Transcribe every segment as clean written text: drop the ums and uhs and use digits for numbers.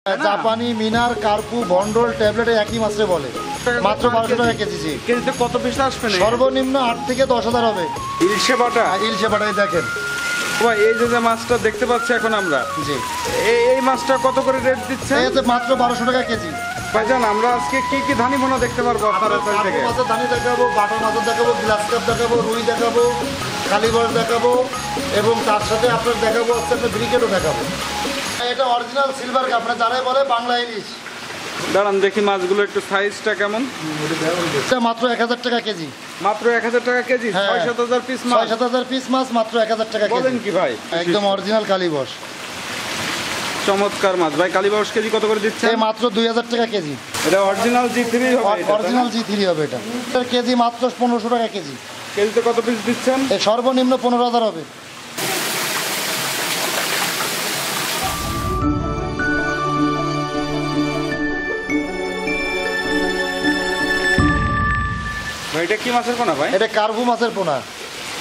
জাপানি মিনার কার্পু ভন্ডল ট্যাবলেট একই মাত্রে বলে মাত্র 1200 টাকা কেজি। জি কেজিতে কত পিস আসবে? সর্বনিম্ন 8 থেকে 10,000 হবে। ইলশে বাটা, ইলশে বাটাই দেখেন ভাই। এই যে মাছটা দেখতে পাচ্ছি এখন আমরা, জি এই মাছটা কত করে রেট দিচ্ছে? এই মাত্র 1200 টাকা কেজি। ভাইজান, আমরা আজকে কি কি ধানি পোনা দেখতে পারবো আপনার কাছ থেকে? মাছের ধানি দেখাবো, বাটা মাছের দেখাবো, গ্লাস কাপ দেখাবো, রুই দেখাবো, কালীবর দেখাবো এবং তার সাথে আপনার দেখাবো হচ্ছে আপনার ব্রিকেটও দেখাবো। এটা অরিজিনাল সিলভার কাপ, মানে যারাই বলে বাংলা ইলিশ। দাঁড়ান দেখি মাছগুলো একটু সাইজটা কেমন। এটা মাত্র 1000 টাকা কেজি। মাত্র 1000 টাকা কেজি? 6-7,000 পিস মাছ? 6-7,000 পিস মাছ মাত্র 1000 টাকা কেজি। বলেন কি ভাই? একদম অরিজিনাল কালীবস। চমৎকার মাছ ভাই। কালীবাউস কেজি কত করে দিচ্ছে? মাত্র 2000 টাকা কেজি। এটা অরিজিনাল G3 হবে? অরিজিনাল G3 হবে এটা। এর কেজি মাত্র 1500 টাকা কেজি। কেজিতে কত পিস দিচ্ছেন? সর্বনিম্ন 15,000 হবে। ভাই এটা কি মাছের পোনা ভাই? এটা কার্পু মাছের পোনা।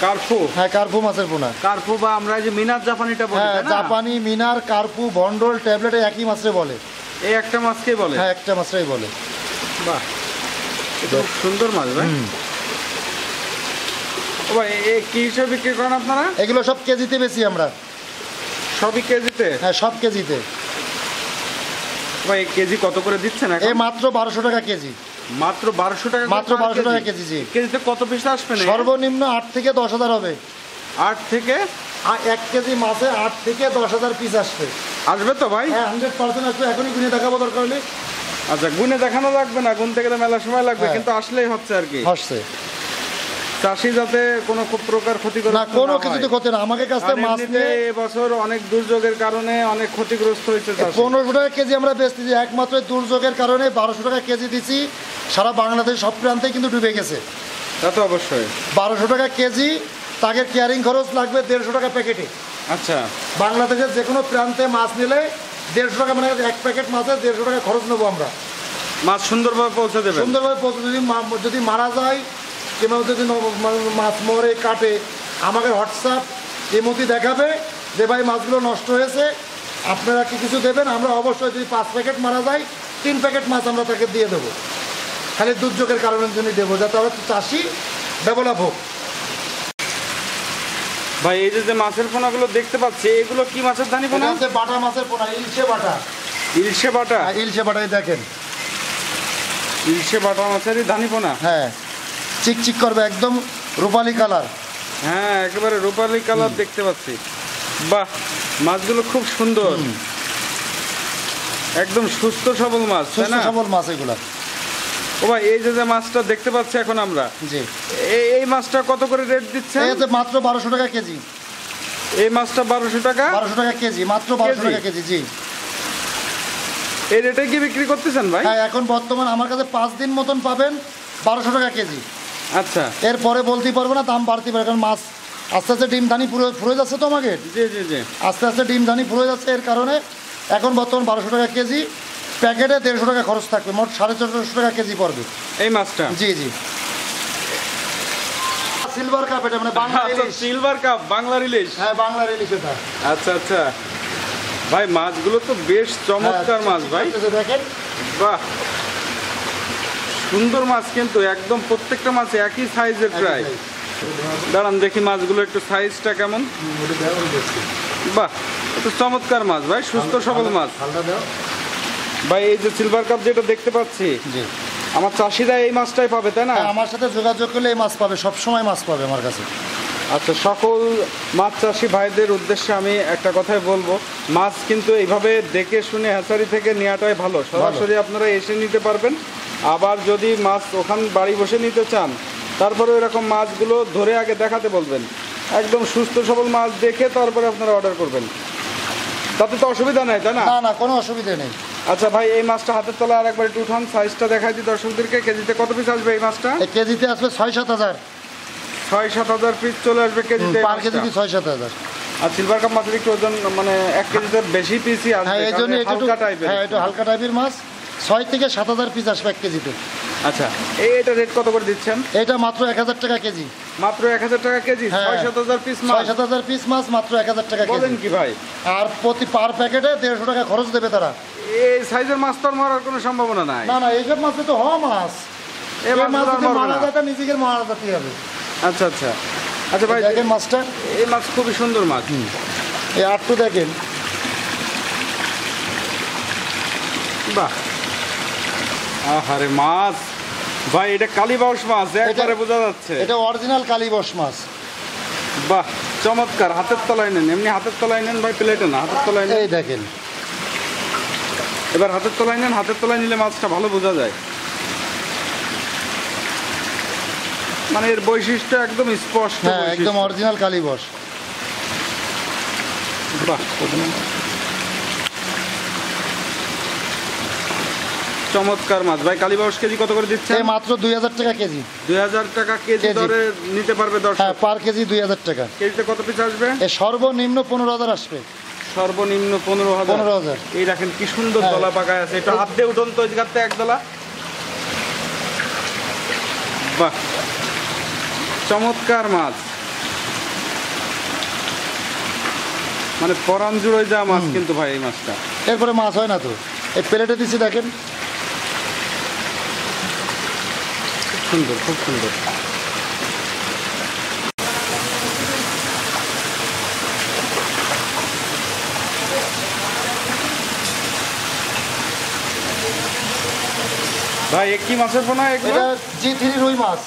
কার্পু? হ্যাঁ, কার্পু মাছের পোনা। কার্পু বা আমরা যে মিনার জাপানিটা বলি, হ্যাঁ, তাই না? জাপানি মিনার কার্পু ভন্ডল ট্যাবলেট একই মাত্রে বলে। এই একটা মাছকেই বলে? হ্যাঁ, একটা মাত্রেই বলে। বাহ, এটা খুব সুন্দর মাছ ভাই। ও ভাই, এই কি হিসেবে বিক্রি করেন আপনারা? এগুলো সব কেজিতে বেশি আমরা। সবই কেজিতে? হ্যাঁ, সব কেজিতে। ভাই কেজি কত করে দিচ্ছেন এখন? মাত্র 1200 টাকা কেজি। মাত্র 1200 টাকা? মাত্র 1200 টাকা কেজি। জি কেজিতে কত পিস আসবে? সর্বনিম্ন 8 থেকে 10,000 হবে। 8 থেকে? 1 কেজি মাছে 8 থেকে 10,000 পিস আসবে। আসবে তো ভাই? হ্যাঁ, 100% আসবে। এখনই গুনে দেখাবো দরকার হলে। আচ্ছা, গুনে দেখানো লাগবে না, গুনতে গেলে মেলা সময় লাগবে, কিন্তু আসলেই হচ্ছে আর কি। হচ্ছে চাষি যাতে কোনো প্রকার ক্ষতিগ্রস্ত না, কোনো কিছুতে ক্ষতি না। আমাকে কাছ থেকে মাছ নিয়ে এবছর অনেক দুর্যোগের কারণে অনেক ক্ষতিগ্রস্ত হয়েছে। 1500 টাকা কেজি আমরা বেচতেছি। একমাত্র দুর্যোগের কারণে 1200 টাকা কেজি দিচ্ছি। সারা বাংলাদেশ সব প্রান্তে কিন্তু ডুবে গেছে। তা তো অবশ্যই। 1200 টাকা কেজি, তাকে ক্যারিং খরচ লাগবে 150 টাকা প্যাকেটে। আচ্ছা, বাংলাদেশের যে কোনো প্রান্তে মাছ নিলে 150 টাকা, মানে 1 প্যাকেট মাছে 150 টাকা খরচ নেবো আমরা। মাছ সুন্দরভাবে পৌঁছে দেবে? সুন্দরভাবে পৌঁছে। যদি মারা যায় কিংবা যদি মাছ মরে কাটে, আমাকে হোয়াটসঅ্যাপ ইমোজি দেখাবে যে ভাই মাছগুলো নষ্ট হয়েছে, আপনারা কি কিছু দেবেন? আমরা অবশ্যই, যদি 5 প্যাকেট মারা যায় 3 প্যাকেট মাছ আমরা তাকে দিয়ে দেবো। খালি দুর্যোগের কারণের জন্যই দেবো, যাতে আমরা চাষি ডেভেলপ হোক। ভাই এই যে মাছের পোনাগুলো দেখতে পাচ্ছি, এগুলো কি মাছের ধানি পোনা? বাটা মাছের পোনা, ইলশে বাটা। ইলশে বাটা? ইলশে বাটাই দেখেন। ইলশে বাটা মাছেরই ধানি পোনা? হ্যাঁ, চিকচিক করবে, একদম রূপালি কালার। হ্যাঁ, একেবারে রূপালি কালার দেখতে পাচ্ছি। বাহ, মাছগুলো খুব সুন্দর, একদম সুস্থ সবল মাছ, তাই না? সবল মাছ এগুলা। ও ভাই, এই যে মাছটা দেখতে পাচ্ছি এখন আমরা, জি এই মাছটা কত করে রেট দিচ্ছেন? মাত্র 1200 টাকা কেজি। এই মাছটা 1200 টাকা? 1200 টাকা কেজি, মাত্র 1200 টাকা কেজি। জি, এই রেটে কি বিক্রি করতেছেন ভাই? হ্যাঁ, এখন বর্তমান আমার কাছে 5 দিন মতন পাবেন 1200 টাকা কেজি। আচ্ছা, এরপরে বলতে পারবো না, দাম বাড়তে পারে, কারণ মাছ আস্তে আস্তে ডিম ধানি ফুরে যাচ্ছে তো আমাকে। জি জি জি, আস্তে আস্তে ডিম ধানি ফুরে যাচ্ছে, এর কারণে এখন বর্তমান 1200 টাকা কেজি। প্যাকেটে 150 টাকা খরচ থাকবে, মোট 450 টাকা কেজি পড়বে এই মাছটা। জি জি, সিলভার কাপ এটা, মানে বাংলা ইলিশ। সিলভার কাপ, বাংলার ইলিশ? হ্যাঁ, বাংলার ইলিশ এটা। আচ্ছা আচ্ছা ভাই, মাছগুলো তো বেশ চমৎকার মাছ ভাই। দেখেন, বাহ, সুন্দর মাছ, কিন্তু একদম প্রত্যেকটা মাছ একই সাইজের প্রায়। দাঁড়ান দেখি মাছগুলো একটু সাইজটা কেমন। বাহ, এটা চমৎকার মাছ ভাই, সুস্থ সবল মাছ ভাই। এই যে সিলভার কাপ যেটা দেখতে পাচ্ছি, জি, আমার চাষিরা এই মাছটাই পাবে, তাই না? আমার সাথে যোগাযোগ করলে এই মাছ পাবে, সব সময় মাছ পাবে আমার কাছে। আচ্ছা, সকল মাছ চাষি ভাইদের উদ্দেশ্যে আমি একটা কথাই বলবো, মাছ কিন্তু এইভাবে দেখে শুনে হ্যাচারি থেকে নেওয়াটাই ভালো। সরাসরি আপনারা এসে নিতে পারবেন। আবার যদি মাছ ওখান বাড়ি বসে নিতে চান, তারপরে এরকম মাছগুলো ধরে আগে দেখাতে বলবেন, একদম সুস্থ সবল মাছ দেখে তারপরে আপনারা অর্ডার করবেন। তাতে তো অসুবিধা নেই, তাই না? না না, কোনো অসুবিধা নেই। আচ্ছা ভাই, এই মাছটা হাতের তলায় আরেকবার একটু উঠান, সাইজটা দেখাই দিই দর্শকদেরকে। কেজিতে কত পিস আসবে এই মাছটা? কেজিতে আসবে 6-7 হাজার। 6-7 হাজার পিস চলে আসবে কেজিতে। পার কেজিতে 6-7 হাজার। আর সিলভার কাপ মাছের একটু ওজন, মানে 1 কেজিতে বেশি পিসই আসবে। হ্যাঁ, এই জন্য হালকা টাইপের। হ্যাঁ, এটা হালকা টাইপের মাছ। 6 থেকে 7 হাজার পিস আসবে 1 কেজিতে। আচ্ছা, এটা রেট কত করে দিচ্ছেন? এটা মাত্র 1000 টাকা কেজি। মাত্র 1000 টাকা কেজি, হ্যাঁ। 6-7 পিস মাছ। 6-7 পিস মাছ মাত্র 1000 টাকা কেজি। বলেন কি ভাই? আর প্রতি পার প্যাকেটে 150 টাকা খরচ দেবে তারা। এই সাইজের মাছ তো আর মারার কোনো সম্ভাবনা নাই। না না, এইসব মাছ তো হওয়া মাছ। এই এই মাছ মাছ যদি মারা যায় তা নিজেকে মারা যেতে হবে। আচ্ছা আচ্ছা আচ্ছা ভাই, দেখেন মাছটা, এই মাছ খুবই সুন্দর মাছ। এই আটটু দেখেন। বাহ, আহারে মাছ ভাই, এটা কালীবাউস মাছ একবারে বোঝা যাচ্ছে। এটা অরিজিনাল কালীবাউস মাছ। বাহ, চমৎকার। হাতের তলায় নেন, এমনি হাতের তলায় নেন ভাই, প্লেটে না, হাতের তলায় নেন। এই দেখেন, এবার হাতের তলায় নেন, হাতের তলায় নিলে মাছটা ভালো বোঝা যায়। মানে এর বৈশিষ্ট্য একদম স্পষ্ট। হ্যাঁ একদম অরিজিনাল কালীবাউস। বাহ, চমৎকার মাছ ভাই। কালীবাউস কেজি কত করে দিচ্ছেন? এই মাত্র 2000 টাকা কেজি। 2000 টাকা কেজি কেজি। ধরে নিতে পারবে হ্যাঁ, দর্শক। পার কেজি 2000 টাকা। কেজিতে কত পিস আসবে? এই সর্বনিম্ন 15,000 আসবে। সর্বনিম্ন 15,000। 15,000। এই দেখেন কি সুন্দর হ্যাঁ। দলা পাকায় আছে। এটা হাত দিয়ে উঠুন তো, এই জায়গাতে এক দলা। বাহ, চমৎকার মাছ, মানে পরান জুড়ে যা মাছ কিন্তু ভাই এই মাছটা। এরপরে মাছ হয় না তো, এই প্লেটে দিচ্ছি দেখেন। খুব সুন্দর, খুব সুন্দর। ভাই এ কি মাছের পোনা এগুলো? এটা G3 রুই মাছ।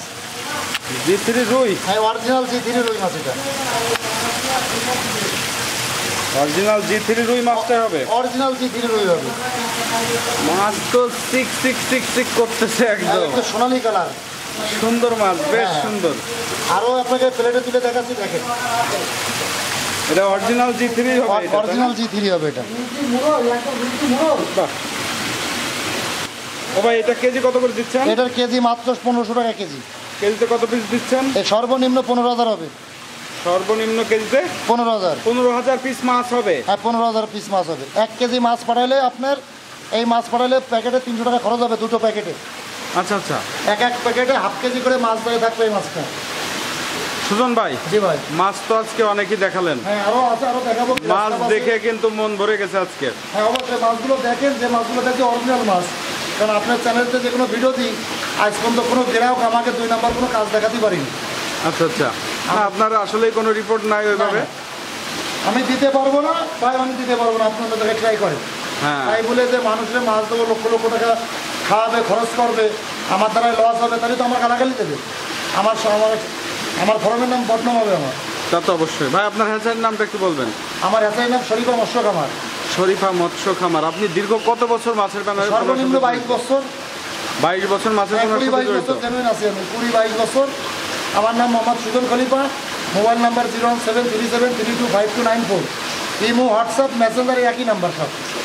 G3 রুই? হ্যাঁ অরিজিনাল G3 রুই মাছ। এটা অরিজিনাল G3 রুই মাছটাই হবে। অরিজিনাল G3 রুই হবে। মাছ তো সিক সিক সিক সিক করতেছে একদম। একটু সোনালী কালার, সুন্দর মাছ, বেশ হ্যাঁ। সুন্দর। আরো আপনাকে প্লেটে তুলে দেখাচ্ছি দেখেন। এটা অরিজিনাল G3 হবে এটা, তাই না? অরিজিনাল G3 হবে এটা। বাহ। ও ভাই, এটা কেজি কত করে দিচ্ছেন? এটার কেজি মাত্র 1500 টাকা কেজি। কেজিতে কত পিস দিচ্ছেন? এই সর্বনিম্ন 15,000 হবে। সর্বনিম্ন কেজিতে 15,000। 15,000 পিস মাছ হবে। হ্যাঁ 15,000 পিস মাছ হবে। 1 কেজি মাছ পাঠাইলে আপনার, এই মাছ পাঠাইলে প্যাকেটে 300 টাকা খরচ হবে, দুটো প্যাকেটে। আচ্ছা আচ্ছা। এক প্যাকেটে হাফ কেজি করে মাছ ধরে থাকবে এই মাছটা। সুজন ভাই, জি ভাই। মাছ তো আজকে অনেকই দেখালেন। হ্যাঁ আরো আছে, আরো দেখাবো। মাছ দেখে কিন্তু মন ভরে গেছে আজকে। হ্যাঁ অবশ্যই মাছগুলো দেখেন, যে মাছগুলো দেখে অরিজিনাল মাছ। কারণ আপনার চ্যানেলতে যে কোনো ভিডিও দিই, আজ পর্যন্ত কোনো গ্রাহক আমাকে 2 নাম্বার কোনো কাজ দেখাতে পারিনি। আচ্ছা আচ্ছা। না, আপনার আসলেই কোনো রিপোর্ট নাই ওইভাবে? না, আমি দিতে পারবো না ভাই, আমি দিতে পারবো না। আপনার দেখে ট্রাই করেন। হ্যাঁ। তাই বলে যে মানুষের মাছ দেবো, লক্ষ লক্ষ টাকা খাওয়াবে, খরচ করবে, আমার দ্বারাই লস হবে, তাহলে তো আমার গালাগালি দেবে। আমার আমার ফরমের নাম বদনাম হবে আমার। তা তো অবশ্যই। ভাই আপনার হ্যাচারির নামটা একটু বলবেন? আমার হ্যাচারির নাম শরীফা মৎস্য খামার। শরীফা মৎস্য খামার। আপনি দীর্ঘ কত বছর মাছের ব্যাপারে? সর্বনিম্ন 22 বছর। 22 বছর মাছের পোনার 20-22 সাথে জড়িত। বছর জেনুইন আছি আমি, 20-22 বছর। আমার নাম Mohammad Sujan Khalifa. Mobile number 01737325294। Imo, WhatsApp, messenger একই নাম্বার,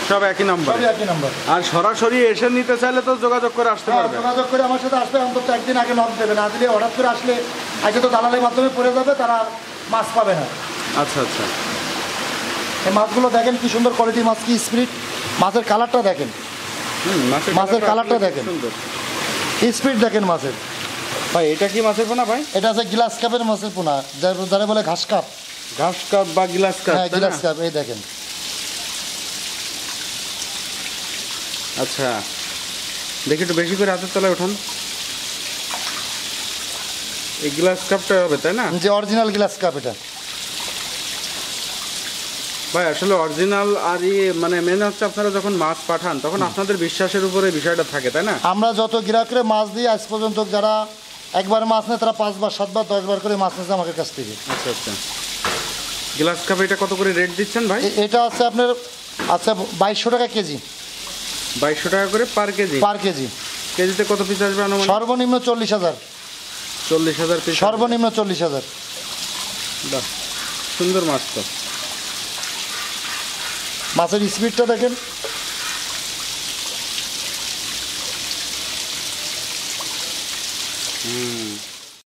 সব একই নাম্বার। সবই একই নাম্বার। আর সরাসরি এসে নিতে চাইলে তো যোগাযোগ করে আসতে হ্যাঁ, পারবে। যোগাযোগ করে আমার সাথে আসবে, অন্তত একদিন আগে নক দেবে। না দিলে হঠাৎ করে আসলে আজকে তো দালালের মাধ্যমে পড়ে যাবে, তারা আর মাছ পাবে না। আচ্ছা আচ্ছা। এই মাছগুলো দেখেন কি সুন্দর কোয়ালিটি মাছ, কি স্পিড। মাছের কালারটা দেখেন, মাছের কালারটা দেখেন, সুন্দর। স্পিড দেখেন মাছের। ভাই এটা কি মাছের পোনা ভাই? এটা আছে গ্লাস কাপের মাছের পোনা, যারা বলে ঘাস কাপ। ঘাস কাপ বা গ্লাস কাপ, হ্যাঁ তাই না? গ্লাস কাপ, এই দেখেন। আচ্ছা, দেখি একটু বেশি করে হাতের তলায় ওঠান। এই গ্লাস কাপটা হবে, তাই না? যে অরিজিনাল গ্লাস কাপ এটা। ভাই আসলে অরিজিনাল আর মানে মেন হচ্ছে আপনারা যখন মাছ পাঠান তখন আপনাদের বিশ্বাসের উপরে বিষয়টা থাকে, তাই না? আমরা যত গ্রাহকরে মাছ দিই আজ পর্যন্ত, যারা একবার মাছ নেয় তারা 5 বার 7 বার 10 বার করে মাছ নিয়েছে আমাদের কাছ থেকে। আচ্ছা আচ্ছা। গ্লাস কাপ এটা কত করে রেট দিচ্ছেন ভাই? এটা আছে আপনার, আচ্ছা 2200 টাকা কেজি। 2200 টাকা করে পার কেজি? পার কেজি। কেজিতে কত পিস আসবে আনুমানিক? সর্বনিম্ন 40,000। 40,000 পিস? সর্বনিম্ন 40,000। বাহ, সুন্দর মাছ তো। মাছের স্পিডটা দেখেন। হুম,